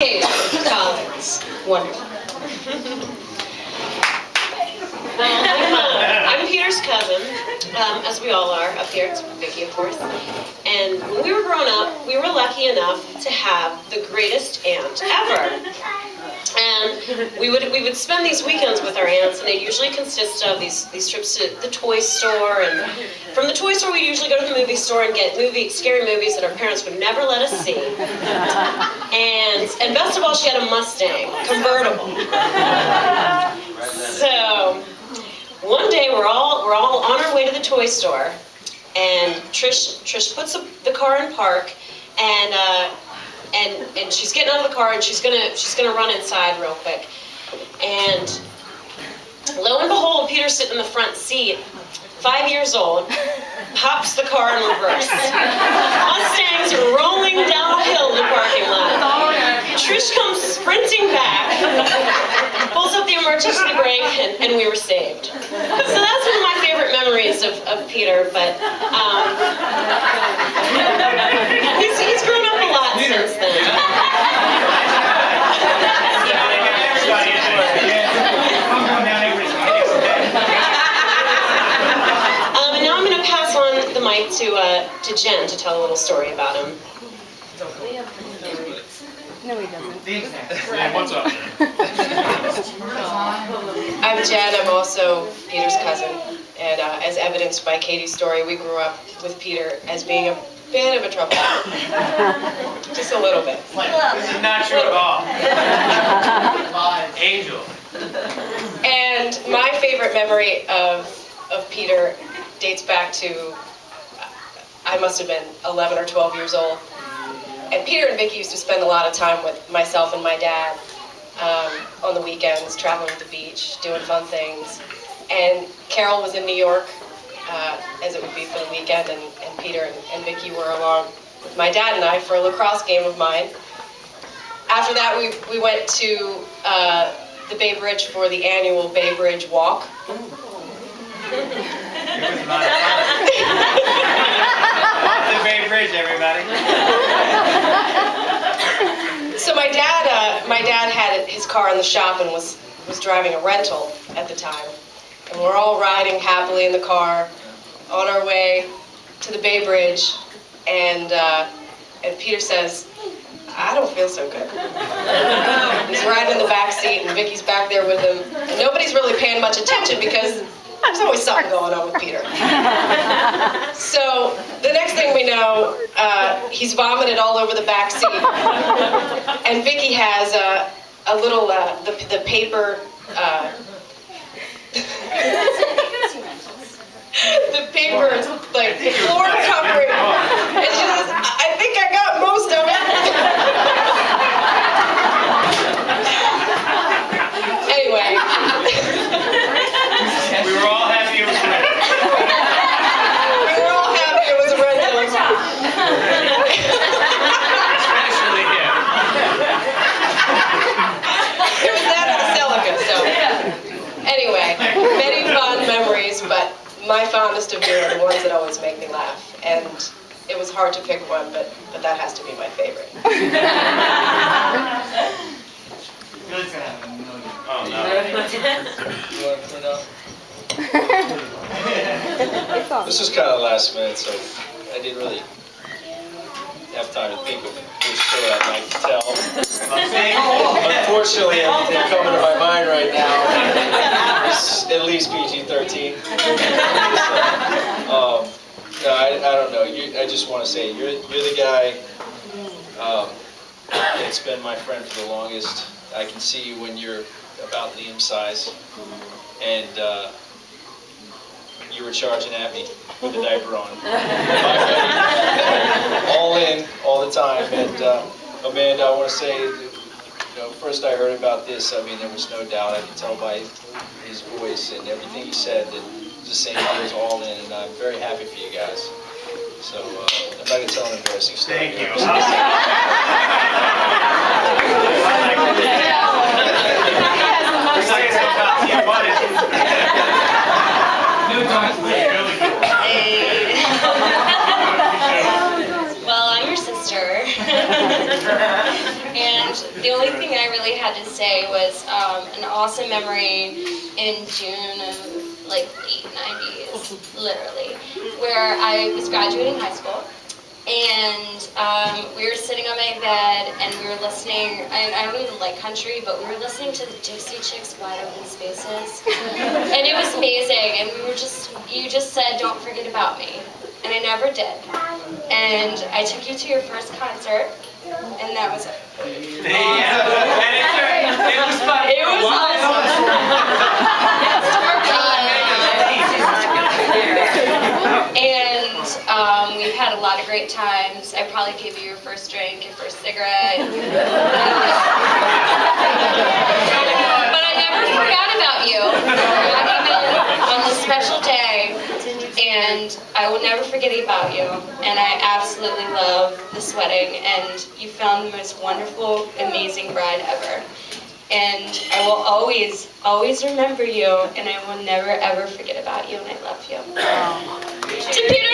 Hey, Collins. Wonderful. I'm Peter's cousin, as we all are up here. It's Vicky, of course. And when we were growing up, we were lucky enough to have the greatest aunt ever. And we would spend these weekends with our aunts, and they usually consist of these trips to the toy store. And from the toy store, we'd usually go to the movie store and get scary movies that our parents would never let us see. And best of all, she had a Mustang convertible. So one day we're all on our way to the toy store, and Trish puts the car in park, and she's getting out of the car, and she's gonna run inside real quick. And lo and behold, Peter's sitting in the front seat, 5 years old, pops the car in reverse. Mustang's rolling downhill in the parking lot. Trish comes sprinting back, pulls up the emergency brake, and we were saved. So that's one of my favorite memories of Peter, but he's grown up a lot since then. And now I'm going to pass on the mic to Jen to tell a little story about him. No, he doesn't. Yeah, what's up? I'm Jen. I'm also Peter's cousin. And as evidenced by Katie's story, we grew up with Peter as being a bit of a troublemaker. Just a little bit. This is not true at all. Angel. And my favorite memory of Peter dates back to, I must have been 11 or 12 years old. And Peter and Vicky used to spend a lot of time with myself and my dad on the weekends, traveling to the beach, doing fun things. And Carol was in New York, as it would be for the weekend, and Peter and Vicky were along with my dad and I for a lacrosse game of mine. After that, we went to the Bay Bridge for the annual Bay Bridge Walk. The Bay Bridge, everybody. So my dad had his car in the shop and was driving a rental at the time. And we're all riding happily in the car on our way to the Bay Bridge, and Peter says, "I don't feel so good." He's riding in the back seat, and Vicky's back there with him, and nobody's really paying much attention because there's always something going on with Peter. So the next thing we know, he's vomited all over the back seat, and Vicky has a little the paper. The paper, like, floor covering. And she says, "I think I got most of it." Anyway. We were all happy it was a rental. We were all happy it was a rental. Especially him. It was that or the Celica, so. Anyway, many fond memories, but my fondest of beer are the ones that always make me laugh. And it was hard to pick one, but that has to be my favorite. Billy's gonna have a million. Oh, no. You want to print out? This was kind of last minute, so I didn't really have time to think of which story I'd like to tell. Unfortunately, everything coming to my mind right now is at least PG-13. No, I don't know. I just want to say you're the guy that's been my friend for the longest. I can see you when you're about Liam's size, and you were charging at me with a diaper on. All in, all the time. And Amanda, I want to say, first I heard about this, I mean, there was no doubt. I could tell by his voice and everything he said that he was the same. He was all in, and I'm very happy for you guys. So I'm not going to tell an embarrassing story. Thank you. Well, I'm your sister. And the only thing I really had to say was an awesome memory in June of like late 90s, literally, where I was graduating high school. And we were sitting on my bed and we were listening, I don't even like country, but we were listening to the Dixie Chicks' Wide Open Spaces. And it was amazing. And you just said, don't forget about me. And I never did. And I took you to your first concert, and that was it. Yeah, and it was fun. It was And we've had a lot of great times. I probably gave you your first drink, your first cigarette. But I never forgot about you, not even on this special day. And I will never forget about you. And I absolutely love this wedding. And you found the most wonderful, amazing bride ever. And I will always, always remember you. And I will never, ever forget about you. And I love you. To Peter